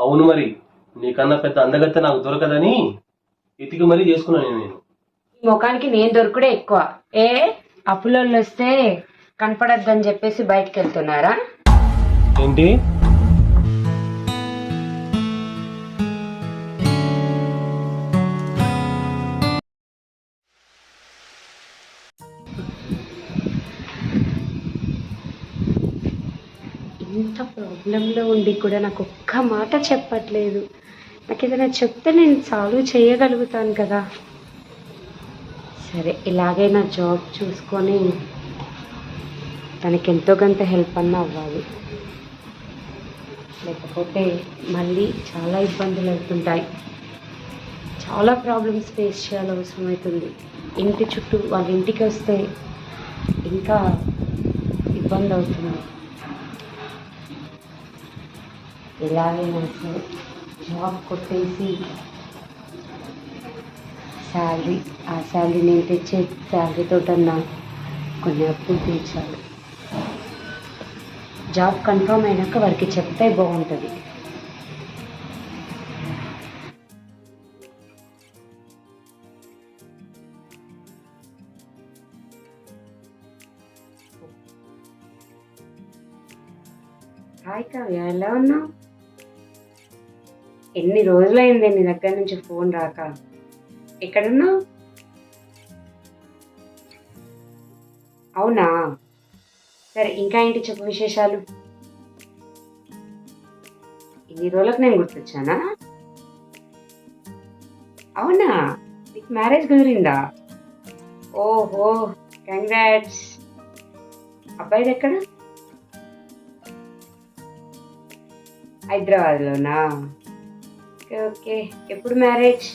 అవును మరి, నీకన్నా పెద్ద అందగత్తె నాకు దొరకదని ఎతికి మరీ చేసుకున్నాను నేను. ఈ ముఖానికి నేను దొరకడే ఎక్కువ. ఏ అప్పులోళ్ళు వస్తే కనపడద్దని చెప్పేసి బయటకు వెళ్తున్నారా? ఏంటి? ఇంత ప్రాబ్లంలో ఉండి కూడా నాకు ఒక్క మాట చెప్పట్లేదు. నాకు ఏదైనా చెప్తే నేను సాల్వ్ చేయగలుగుతాను కదా. సరే, ఇలాగైనా జాబ్ చూసుకొని తనకి ఎంతో కొంత హెల్ప్ అన్నా అవ్వాలి. లేకపోతే మళ్ళీ చాలా ఇబ్బందులు అవుతుంటాయి. చాలా ప్రాబ్లమ్స్ ఫేస్ చేయాల్సిన అవసరం అవుతుంది. ఇంటి చుట్టూ వాళ్ళ ఇంటికి వస్తే ఇంకా ఇబ్బంది అవుతుంది. ఎలాగైనా సరే జాబ్ కొట్టేసి ఆ శాలరీ నేను తెచ్చే శాలరీతోటన్నా కొన్ని అప్పులు తీర్చాలి. జాబ్ కన్ఫర్మ్ అయినాక వారికి చెప్తే బాగుంటుంది. హాయ్ కావ్య, ఎలా ఉన్నావు? ఎన్ని రోజులైంది నీ దగ్గర నుంచి ఫోన్ రాక. ఎక్కడున్నావు? అవునా, సరే ఇంకా ఏంటి చెప్పు విశేషాలు. ఇన్ని రోజులకు నేను గుర్తొచ్చానా? అవునా, నీకు మ్యారేజ్ కుదిరిందా? ఓహో, కంగ్రాట్స్. అబ్బాయిది ఎక్కడ? హైదరాబాద్లోనా? ఓకే ఓకే, ఎప్పుడు మ్యారేజ్?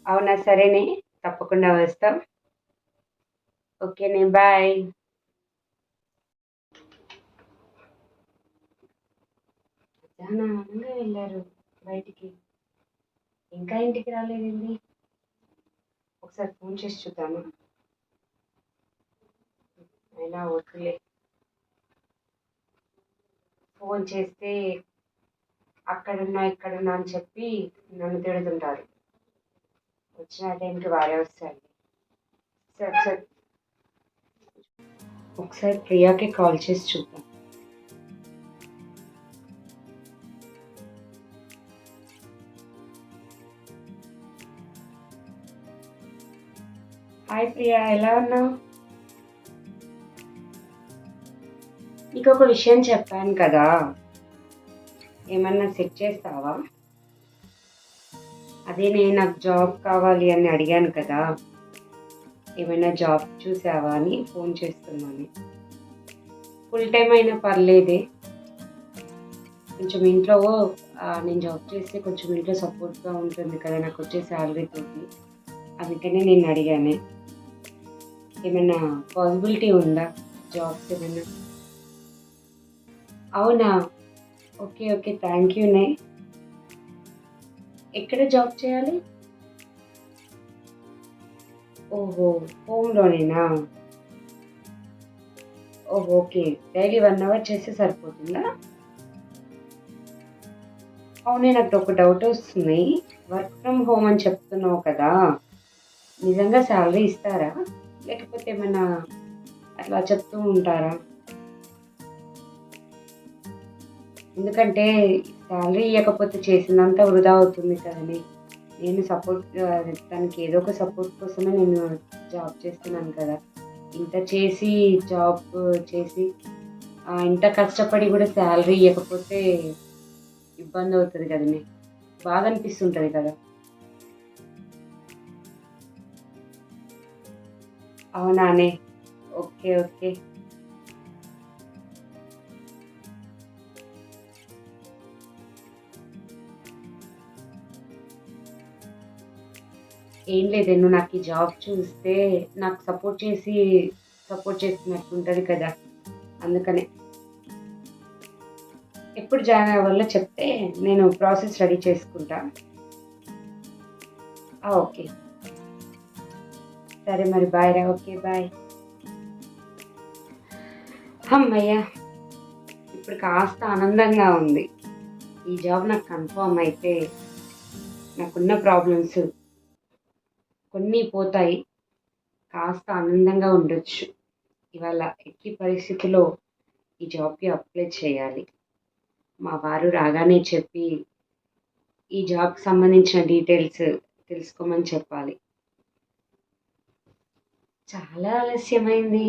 అవునా, సరేనే, తప్పకుండా వస్తాం. ఓకేనే, బాయ్. ఆనందంగా వెళ్ళారు బయటికి, ఇంకా ఇంటికి రాలేదండి. ఒకసారి ఫోన్ చేసి చూద్దామా? అయినా వద్దులే, ఫోన్ చేస్తే అక్కడున్నా ఇక్కడున్నా అని చెప్పి నన్ను తిడుతుంటారు. వచ్చిన టైంకి వారే వస్తారు. సరే ఒకసారి ప్రియాకి కాల్ చేసి చూద్దాం. హాయ్ ప్రియా, ఎలా ఉన్నావు? నీకు ఒక విషయం చెప్పాను కదా, ఏమన్నా సెట్ చేస్తావా? అదే నాకు జాబ్ కావాలి అని అడిగాను కదా, ఏమైనా జాబ్ చూసావా అని ఫోన్ చేస్తున్నాను. ఫుల్ టైం అయినా పర్లేదే, కొంచెం ఇంట్లో నేను జాబ్ చేస్తే కొంచెం ఇంట్లో సపోర్ట్గా ఉంటుంది కదా నాకు వచ్చే శాలరీతో. అందుకనే నేను అడిగాను, ఏమైనా పాసిబిలిటీ ఉందా జాబ్స్ ఏమైనా? అవునా, ఓకే ఓకే, థ్యాంక్ యూనే. ఎక్కడ జాబ్ చేయాలి? ఓహో, హోమ్లోనేనా? ఓహో, ఓకే, డైలీ 1 అవర్ చేస్తే సరిపోతుందా? అవునే, నాకు ఒక డౌట్ వస్తుంది. వర్క్ ఫ్రమ్ హోమ్ అని చెప్తున్నావు కదా, నిజంగా శాలరీ ఇస్తారా లేకపోతే ఏమైనా అట్లా చెప్తూ ఉంటారా? ఎందుకంటే శాలరీ ఇవ్వకపోతే చేసినంత వృధా అవుతుంది కదండి. నేను సపోర్ట్, దానికి ఏదో ఒక సపోర్ట్ కోసమే నేను జాబ్ చేస్తున్నాను కదా. ఇంత చేసి జాబ్ చేసి ఇంత కష్టపడి కూడా శాలరీ ఇవ్వకపోతే ఇబ్బంది అవుతుంది కదండి, బాధ అనిపిస్తుంటుంది కదా. అవునానే, ఓకే ఓకే. ఏం లేదు, నువ్వు నాకు ఈ జాబ్ చూస్తే నాకు సపోర్ట్ చేసినట్టు ఉంటుంది కదా, అందుకనే. ఎప్పుడు జాయిన్ అవ్వాలో చెప్తే నేను ప్రాసెస్ రెడీ చేసుకుంటా. ఓకే, సరే మరి, బాయ్ రా. Okay, bye. అమ్మయ్యా, ఇప్పుడు కాస్త ఆనందంగా ఉంది. ఈ జాబ్ నాకు కన్ఫర్మ్ అయితే నాకున్న ప్రాబ్లమ్స్ కొన్ని పోతాయి, కాస్త ఆనందంగా ఉండొచ్చు. ఇవాళ ఎట్టి పరిస్థితిలో ఈ జాబ్కి అప్లై చేయాలి. మా వారు రాగానే చెప్పి ఈ జాబ్కి సంబంధించిన డీటెయిల్స్ తెలుసుకోమని చెప్పాలి. చాలా ఆలస్యమైంది,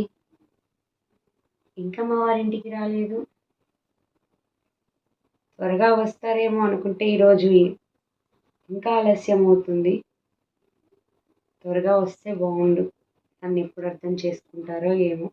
ఇంకా మా వారింటికి రాలేదు. త్వరగా వస్తారేమో అనుకుంటే ఈరోజు ఇంకా ఆలస్యం అవుతుంది. త్వరగా వస్తే బాగుండు. నన్ను ఎప్పుడు అర్థం చేసుకుంటారో ఏమో.